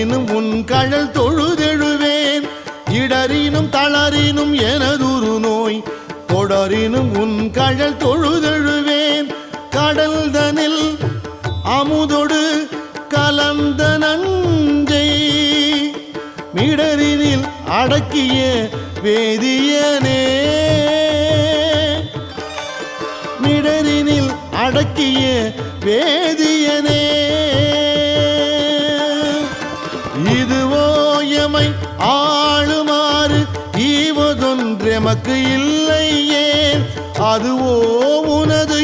இடரினும் உன் கழல் தொழுதெழுவேன் இடரினும் தளரினும் எனதுரு நோய் தொடரினும் உன் கழல் தொழுதெழுவேன் கடல்தனில் அமுதொடு கலந்த நஞ்சை மிடரினில் அடக்கிய வேதியனே மிடரினில் அடக்கிய வேதியனே இதுவோ எமை ஆளுமாறு ஈவதொன்றெமக்கு இல்லையே அதுவோ உனது